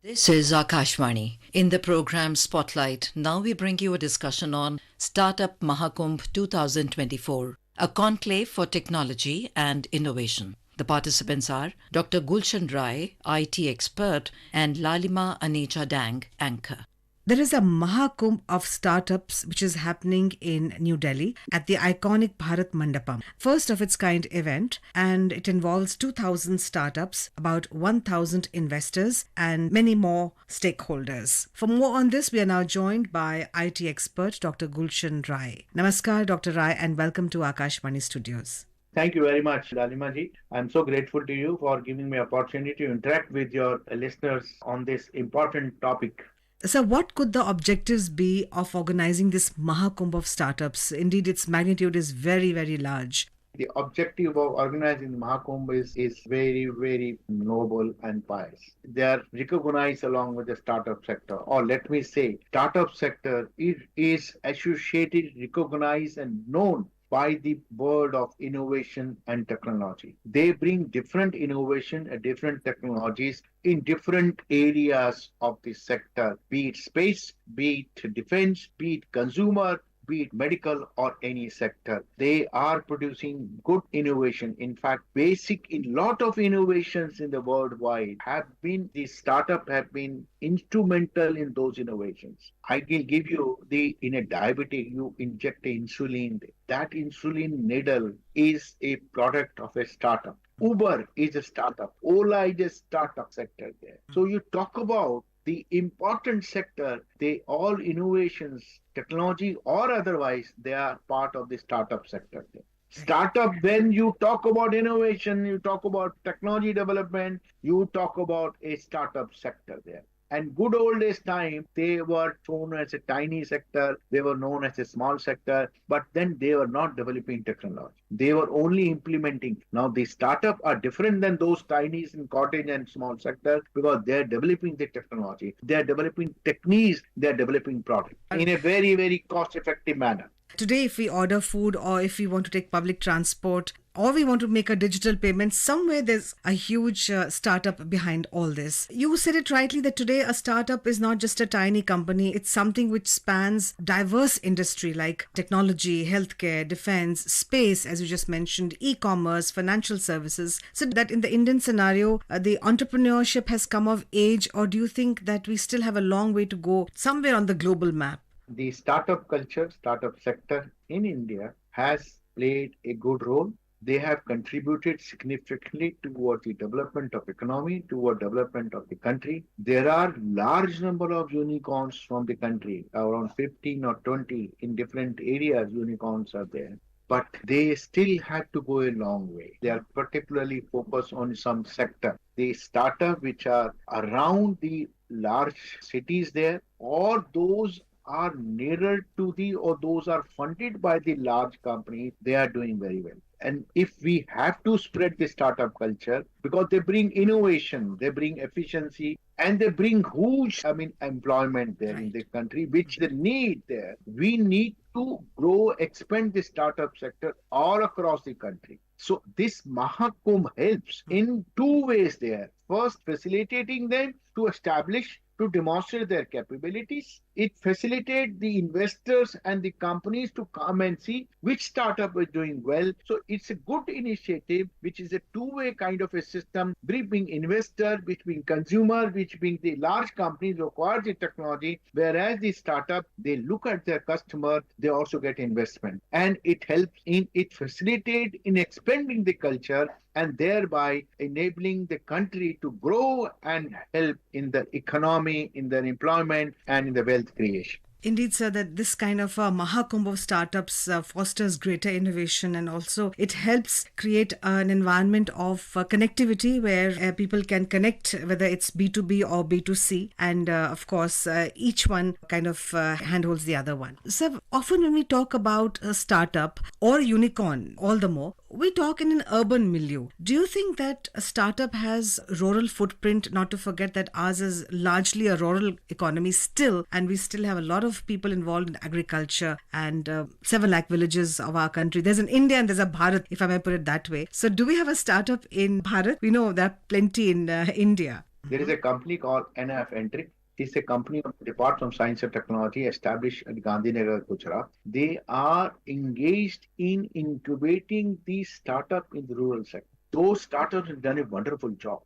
This is Akashvani. In the program Spotlight, now we bring you a discussion on Startup Mahakumbh 2024, a conclave for technology and innovation. The participants are Dr. Gulshan Rai, IT expert, and Lalima Anecha Dang, anchor. There is a Mahakumbh of startups which is happening in New Delhi at the iconic Bharat Mandapam. First of its kind event, and it involves 2,000 startups, about 1,000 investors and many more stakeholders. For more on this, we are now joined by IT expert Dr. Gulshan Rai. Namaskar, Dr. Rai, and welcome to Akashvani Studios. Thank you very much, Lalima ji. I'm so grateful to you for giving me opportunity to interact with your listeners on this important topic. So what could the objectives be of organizing this Mahakumbh of startups? Indeed, its magnitude is very, very large. The objective of organizing Mahakumbh is very, very noble and pious. They are recognized along with the startup sector, or let me say, startup sector is associated, recognized and known by the world of innovation and technology. They bring different innovation and different technologies in different areas of the sector, be it space, be it defense, be it consumer, be it medical or any sector. They are producing good innovation. In fact, in lot of innovations in the worldwide the startup have been instrumental in those innovations. I can give you in a diabetic, you inject insulin. That insulin needle is a product of a startup. Uber is a startup. Ola is a startup sector there. So you talk about the important sector, all innovations, technology or otherwise, they are part of the startup sector. Startup, when you talk about innovation, you talk about technology development, you talk about a startup sector there. And good old days time, they were shown as a tiny sector, they were known as a small sector, but then they were not developing technology. They were only implementing. Now the startup are different than those tinies in cottage and small sector because they are developing the technology. They are developing techniques, they are developing products in a very, very cost-effective manner. Today, if we order food or if we want to take public transport or we want to make a digital payment, somewhere there's a huge startup behind all this. You said it rightly that today a startup is not just a tiny company. It's something which spans diverse industry like technology, healthcare, defense, space, as you just mentioned, e-commerce, financial services. So that in the Indian scenario, the entrepreneurship has come of age, or do you think that we still have a long way to go somewhere on the global map? The startup culture, startup sector in India has played a good role. They have contributed significantly towards the development of economy, toward development of the country. There are large number of unicorns from the country, around 15 or 20 in different areas unicorns are there. But they still have to go a long way. They are particularly focused on some sector. The startup which are around the large cities there, or those are nearer to or those are funded by the large companies, they are doing very well. And if we have to spread the startup culture, because they bring innovation, they bring efficiency, and they bring huge, employment there in the country, which they need there. We need to grow, expand the startup sector all across the country. So this Mahakumbh helps in two ways there. First, facilitating them to establish, to demonstrate their capabilities. It facilitates the investors and the companies to come and see which startup is doing well. So it's a good initiative, which is a two-way kind of a system, between investor, between consumer, which being the large companies who acquire the technology, whereas the startup, they look at their customer, they also get investment. And it helps it facilitate in expanding the culture and thereby enabling the country to grow and help in the economy, in the employment, and in the wealth creation. Indeed, sir, that this kind of Mahakumbh of startups fosters greater innovation, and also it helps create an environment of connectivity where people can connect, whether it's B2B or B2C. And of course, each one kind of handholds the other one. So often when we talk about a startup or unicorn, all the more, we talk in an urban milieu. Do you think that a startup has rural footprint, not to forget that ours is largely a rural economy still, and we still have a lot of people involved in agriculture and 7 lakh villages of our country. There's an India and there's a Bharat, if I may put it that way. So do we have a startup in Bharat? We know there are plenty in India. There is a company called NF Entry. It's a company of the Department of Science and Technology established at Gandhinagar, Gujarat. They are engaged in incubating these startups in the rural sector. Those startups have done a wonderful job.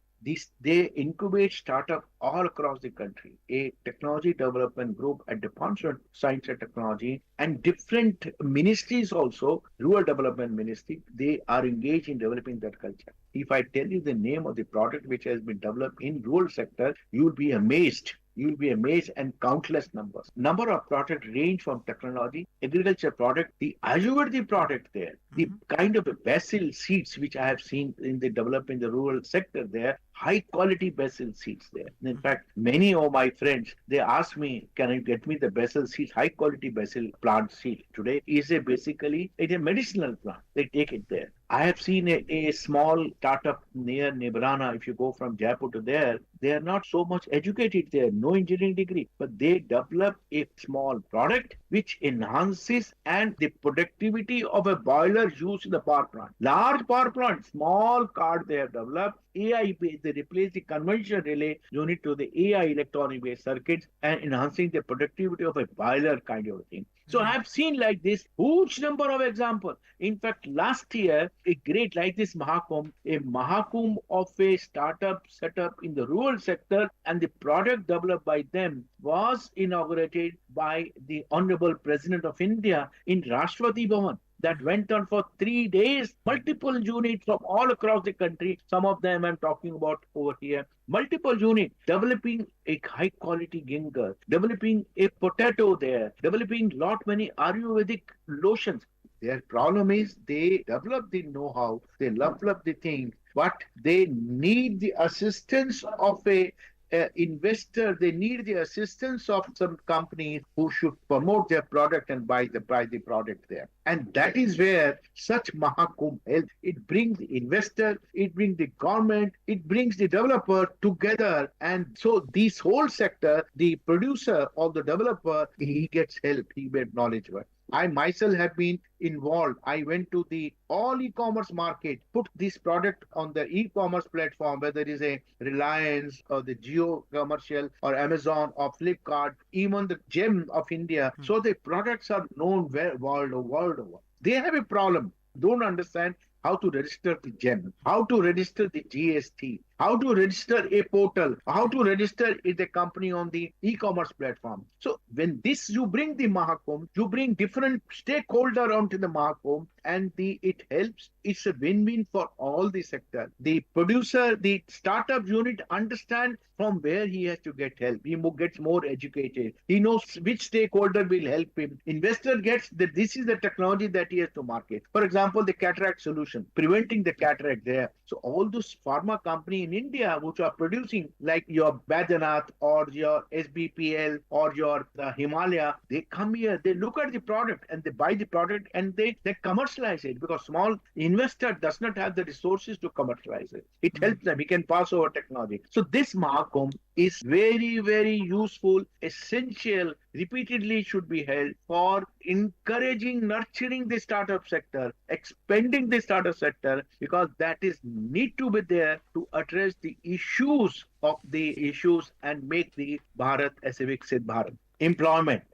They incubate startups all across the country. A technology development group at Department of Science and Technology and different ministries also, rural development ministry, they are engaged in developing that culture. If I tell you the name of the product which has been developed in rural sector, you will be amazed. You will be amazed and countless numbers. Number of products range from technology, agriculture product, the Ayurvedic product there, the kind of basil seeds which I have seen in the developing the rural sector there, high quality basil seeds there. In fact, many of my friends, they ask me, can you get me the basil seeds, high quality basil plant seed? Today is it's a medicinal plant. They take it there. I have seen a small startup near Nebrana. If you go from Jaipur to there, they are not so much educated there, no engineering degree, but they develop a small product which enhances and the productivity of a boiler used in the power plant. Large power plant, small card they have developed. AI based, they replace the conventional relay unit to the AI electronic based circuits and enhancing the productivity of a boiler kind of thing. So I have seen like this huge number of examples. In fact, last year, a great like this Mahakumbh, a Mahakumbh of a startup set up in the rural sector and the product developed by them was inaugurated by the Honorable President of India in Rashtrapati Bhavan. That went on for 3 days, multiple units from all across the country. Some of them I'm talking about over here. Multiple units developing a high quality ginger, developing a potato there, developing lot many Ayurvedic lotions. Their problem is they develop the know-how, they develop the things, but they need the assistance of a investor, they need the assistance of some companies who should promote their product and buy the product there. And that is where such Mahakumbh helps. It brings the investor, it brings the government, it brings the developer together. And so this whole sector, the producer or the developer, he gets help, he gets knowledge. I myself have been involved. I went to the all e-commerce market, put this product on the e-commerce platform, whether it is a Reliance or the Geo Commercial or Amazon or Flipkart, even the gem of India. So the products are known world over. They have a problem. Don't understand how to register the gem, how to register the GST, how to register a portal, how to register the company on the e-commerce platform. So when this you bring the Mahakumbh, you bring different stakeholder onto the Mahakumbh, and it helps. It's a win-win for all the sector. The producer, the startup unit understand from where he has to get help. He gets more educated. He knows which stakeholder will help him. Investor gets that this is the technology that he has to market. For example, the cataract solution, preventing the cataract there. So all those pharma company in India which are producing like your Badanath or your SBPL or your Himalaya, they come here, they look at the product and they buy the product and they commercialize it, because small investor does not have the resources to commercialize it. It helps them. He can pass over technology. So this Mahakumbh is very, very useful, essential, repeatedly should be held for encouraging, nurturing the startup sector, expanding the startup sector, because that is need to be there to address the issues and make the Bharat as a Viksit Bharat.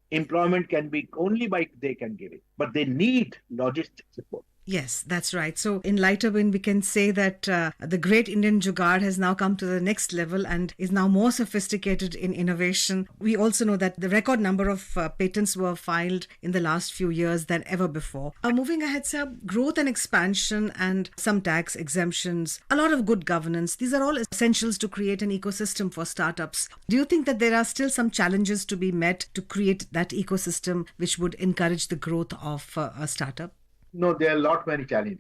Employment can be only by they can give it, but they need logistic support. Yes, that's right. So in lighter wind, we can say that the great Indian Jugaad has now come to the next level and is now more sophisticated in innovation. We also know that the record number of patents were filed in the last few years than ever before. Moving ahead, sir, growth and expansion and some tax exemptions, a lot of good governance. These are all essentials to create an ecosystem for startups. Do you think that there are still some challenges to be met to create that ecosystem which would encourage the growth of a startup? No, there are many challenges.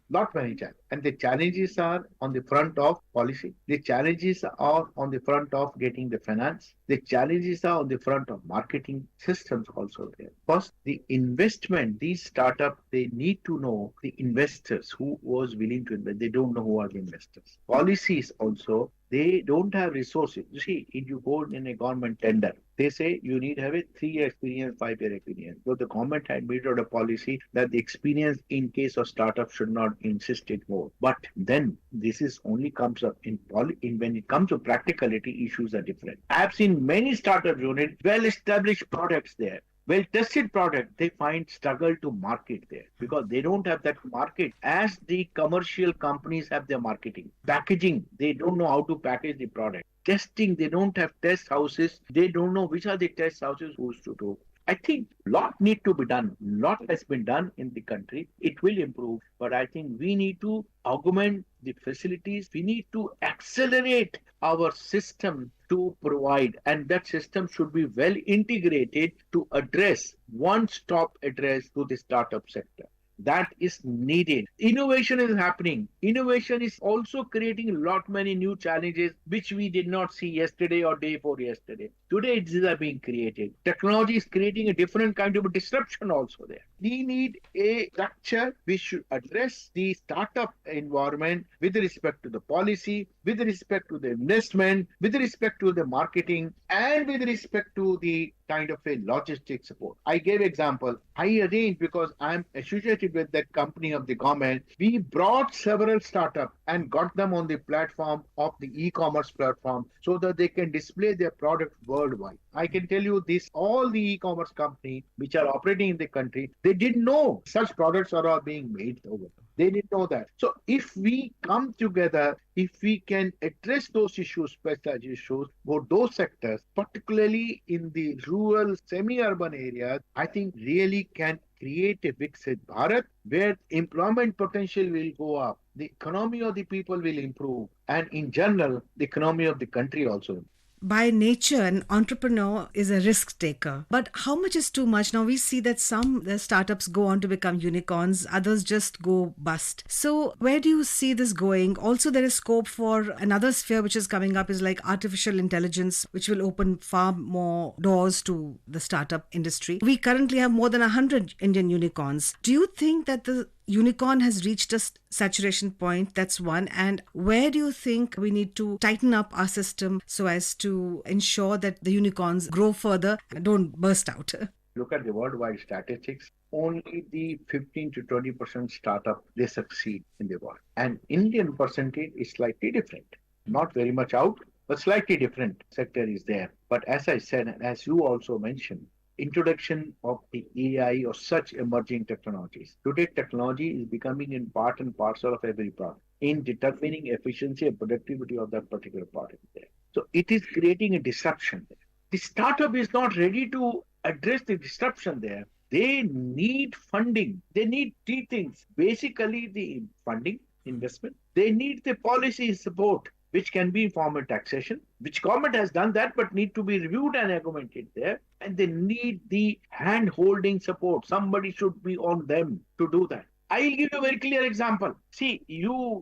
And the challenges are on the front of policy. The challenges are on the front of getting the finance. The challenges are on the front of marketing systems also there. First, the investment, these startups, they need to know the investors who was willing to invest. They don't know who are the investors. Policies also, They don't have resources. You see, if you go in a government tender, they say you need to have a 3-year experience, 5-year experience. So the government had made out a policy that the experience in case of startup should not insist it more. But then this is only comes up in when it comes to practicality, issues are different. I've seen many startup units, well-established products there, well tested product, they find struggle to market there because they don't have that market as the commercial companies have their marketing. Packaging, they don't know how to package the product. Testing, they don't have test houses. They don't know which are the test houses who's to do. I think lot need to be done. Lot has been done in the country. It will improve, but I think we need to augment the facilities. We need to accelerate our system to provide, and that system should be well integrated to address one-stop address to the startup sector. That is needed. Innovation is happening. Innovation is also creating a lot many new challenges which we did not see yesterday or day before yesterday. Today these are being created. Technology is creating a different kind of a disruption also there. We need a structure which should address the startup environment with respect to the policy, with respect to the investment, with respect to the marketing, and with respect to the kind of a logistic support. I gave example. I arranged because I'm associated with that company of the government. We brought several startups and got them on the platform of the e-commerce platform so that they can display their product worldwide. I can tell you this, all the e-commerce companies which are operating in the country, they didn't know such products are all being made over there. They didn't know that. So if we come together, if we can address those issues, specialized issues, for those sectors, particularly in the rural, semi-urban areas, I think really can create a Viksit Bharat where employment potential will go up, the economy of the people will improve, and in general, the economy of the country also. By nature, an entrepreneur is a risk taker. But how much is too much? Now, we see that some startups go on to become unicorns, others just go bust. So, where do you see this going? Also, there is scope for another sphere which is coming up is like artificial intelligence, which will open far more doors to the startup industry. We currently have more than 100 Indian unicorns. Do you think that the unicorn has reached a saturation point? That's one. And where do you think we need to tighten up our system so as to ensure that the unicorns grow further and don't burst out? Look at the worldwide statistics. Only the 15 to 20% startup, they succeed in the world. And Indian percentage is slightly different. Not very much out, but slightly different sector is there. But as I said, and as you also mentioned, introduction of the AI or such emerging technologies. Today, technology is becoming in part and parcel of every product in determining efficiency and productivity of that particular product there. So it is creating a disruption there. The startup is not ready to address the disruption there. They need funding. They need three things. Basically, the funding, investment. They need the policy support, which can be in formal taxation, which government has done that, but need to be reviewed and augmented there. And they need the hand-holding support. Somebody should be on them to do that. I'll give you a very clear example. See,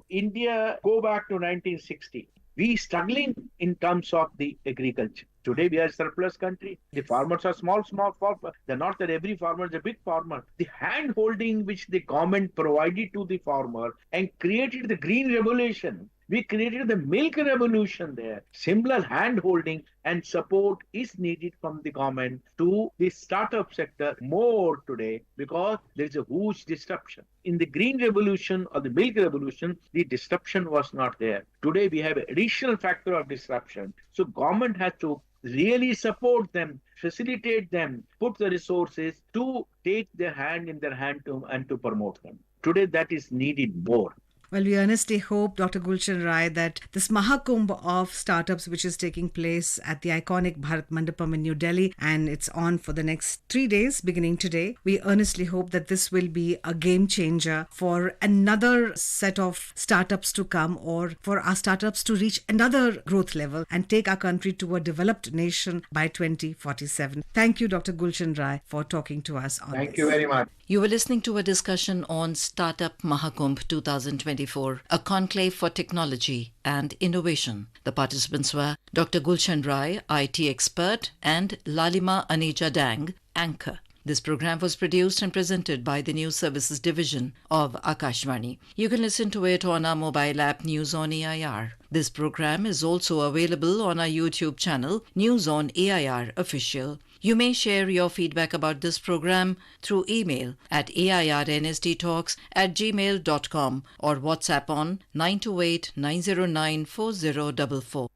India, go back to 1960. We struggling in terms of the agriculture. Today we are a surplus country. The farmers are small farmers. They're not that every farmer is a big farmer. The hand-holding which the government provided to the farmer and created the green revolution. We created the milk revolution there. Similar hand-holding and support is needed from the government to the startup sector more today because there is a huge disruption. In the green revolution or the milk revolution, the disruption was not there. Today we have an additional factor of disruption. So government has to really support them, facilitate them, put the resources to take their hand in their hand and to promote them. Today that is needed more. Well, we earnestly hope, Dr. Gulshan Rai, that this Mahakumbh of startups, which is taking place at the iconic Bharat Mandapam in New Delhi, and it's on for the next 3 days, beginning today, we earnestly hope that this will be a game changer for another set of startups to come, or for our startups to reach another growth level and take our country to a developed nation by 2047. Thank you, Dr. Gulshan Rai, for talking to us on this. Thank you very much. You were listening to a discussion on Startup Mahakumbh 2024, a conclave for technology and innovation. The participants were Dr. Gulshan Rai, IT expert, and Lalima Aneja Dang, anchor. This program was produced and presented by the News Services Division of Akashvani. You can listen to it on our mobile app News on AIR. This program is also available on our YouTube channel, News on AIR Official. You may share your feedback about this program through email at airnsttalks@gmail.com or WhatsApp on 928 909 4044.